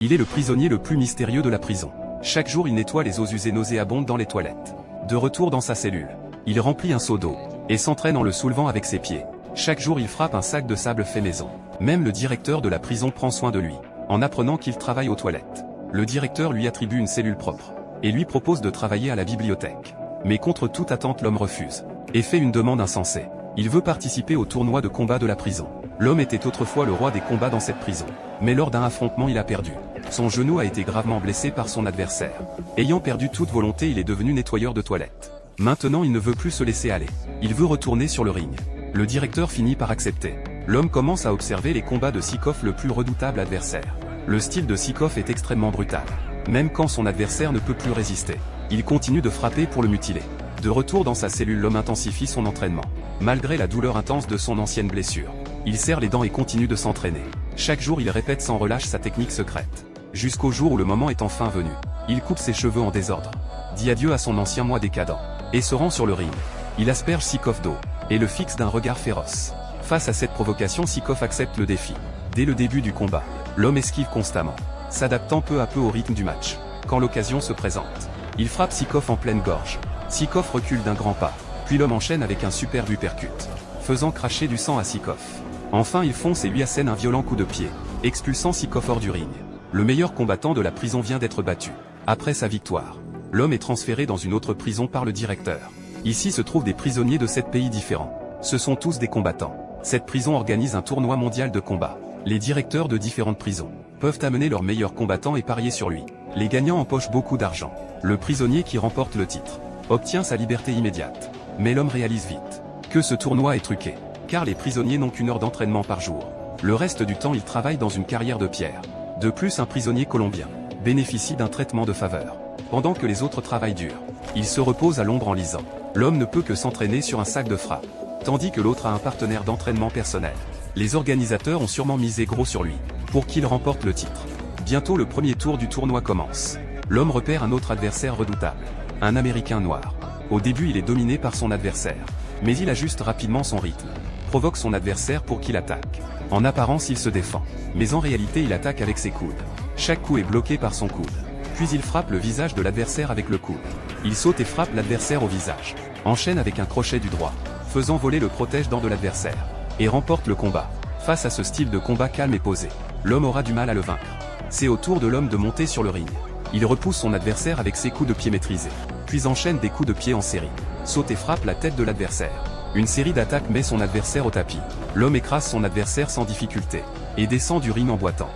Il est le prisonnier le plus mystérieux de la prison. Chaque jour il nettoie les eaux usées nauséabondes dans les toilettes. De retour dans sa cellule, il remplit un seau d'eau, et s'entraîne en le soulevant avec ses pieds. Chaque jour il frappe un sac de sable fait maison. Même le directeur de la prison prend soin de lui, en apprenant qu'il travaille aux toilettes. Le directeur lui attribue une cellule propre, et lui propose de travailler à la bibliothèque. Mais contre toute attente l'homme refuse, et fait une demande insensée. Il veut participer au tournoi de combat de la prison. L'homme était autrefois le roi des combats dans cette prison. Mais lors d'un affrontement il a perdu. Son genou a été gravement blessé par son adversaire. Ayant perdu toute volonté il est devenu nettoyeur de toilettes. Maintenant il ne veut plus se laisser aller. Il veut retourner sur le ring. Le directeur finit par accepter. L'homme commence à observer les combats de Sikov, le plus redoutable adversaire. Le style de Sikov est extrêmement brutal. Même quand son adversaire ne peut plus résister, il continue de frapper pour le mutiler. De retour dans sa cellule, l'homme intensifie son entraînement. Malgré la douleur intense de son ancienne blessure, il serre les dents et continue de s'entraîner. Chaque jour il répète sans relâche sa technique secrète. Jusqu'au jour où le moment est enfin venu. Il coupe ses cheveux en désordre, dit adieu à son ancien moi décadent, et se rend sur le ring. Il asperge Sikov d'eau, et le fixe d'un regard féroce. Face à cette provocation, Sikov accepte le défi. Dès le début du combat, l'homme esquive constamment, s'adaptant peu à peu au rythme du match. Quand l'occasion se présente, il frappe Sikov en pleine gorge. Sikov recule d'un grand pas, puis l'homme enchaîne avec un superbe uppercut, faisant cracher du sang à Sikov. Enfin il fonce et lui assène un violent coup de pied, expulsant Sikov hors du ring. Le meilleur combattant de la prison vient d'être battu. Après sa victoire, l'homme est transféré dans une autre prison par le directeur. Ici se trouvent des prisonniers de 7 pays différents. Ce sont tous des combattants. Cette prison organise un tournoi mondial de combat. Les directeurs de différentes prisons peuvent amener leurs meilleurs combattants et parier sur lui. Les gagnants empochent beaucoup d'argent. Le prisonnier qui remporte le titre obtient sa liberté immédiate. Mais l'homme réalise vite que ce tournoi est truqué, car les prisonniers n'ont qu'1 heure d'entraînement par jour. Le reste du temps ils travaillent dans une carrière de pierre. De plus, un prisonnier colombien bénéficie d'un traitement de faveur. Pendant que les autres travaillent dur, il se repose à l'ombre en lisant. L'homme ne peut que s'entraîner sur un sac de frappe, tandis que l'autre a un partenaire d'entraînement personnel. Les organisateurs ont sûrement misé gros sur lui, pour qu'il remporte le titre. Bientôt le premier tour du tournoi commence. L'homme repère un autre adversaire redoutable, un Américain noir. Au début il est dominé par son adversaire, mais il ajuste rapidement son rythme, provoque son adversaire pour qu'il attaque. En apparence il se défend, mais en réalité il attaque avec ses coudes. Chaque coup est bloqué par son coude. Puis il frappe le visage de l'adversaire avec le coude. Il saute et frappe l'adversaire au visage. Enchaîne avec un crochet du droit, faisant voler le protège-dents de l'adversaire, et remporte le combat. Face à ce style de combat calme et posé, l'homme aura du mal à le vaincre. C'est au tour de l'homme de monter sur le ring. Il repousse son adversaire avec ses coups de pied maîtrisés, puis enchaîne des coups de pied en série. Saute et frappe la tête de l'adversaire. Une série d'attaques met son adversaire au tapis. L'homme écrase son adversaire sans difficulté, et descend du ring en boitant.